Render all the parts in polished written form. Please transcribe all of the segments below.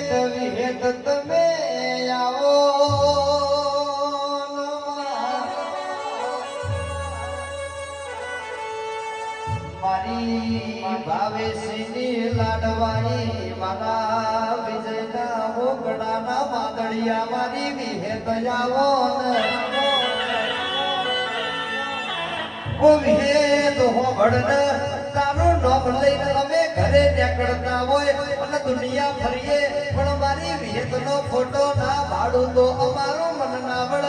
વિહેત તમે આવો મારી ભાવેશની લાડવાની મારા વિજયના હોકડાના માદળિયા મારી વિહેત આવો ઓ વિહેત હો ભડન તારું નામ લઈને અમે ઘરે નીકળતા હોય અને દુનિયા ફરીએ પણ મારી વિહેતનો ફોટો ના ભાડું તો અમારું મન ના વળ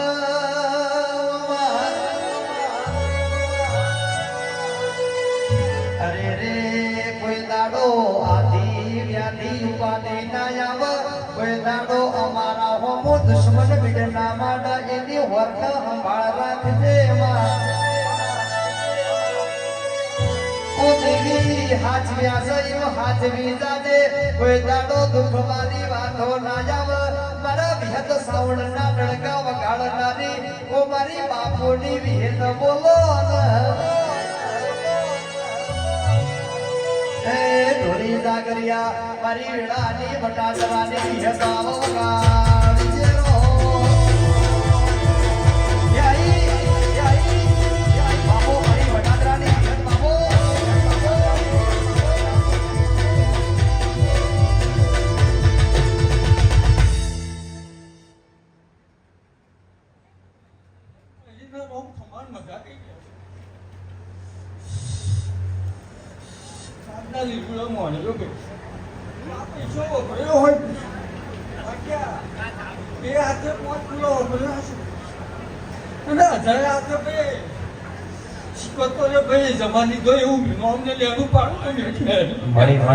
અરે રે કોઈ દાડો આધી વ્યાધી ઉપાધિ ના આવ કોઈ દાડો અમારા હોમો દુશ્મન વિડના માડા એની વર્ત સંભાળ રાખજે દેવી હાચવ્યા સૈવ હાચવી જાજે કોઈ દાડો દુઃખ મારી વાતો ના જાવ મારા વિહત સાવણ ના ડળકા વગાડનારી ઓ મારી બાપોની વિહત બોલો હે ઢોરી જાગરિયા મારી વેળાની બટાડવાની વિહત આવો વગાડજે રો બાપો મારી બટાડવાની વિહત બાપો જમાની તો એવું અમને લેવું પાડું મળી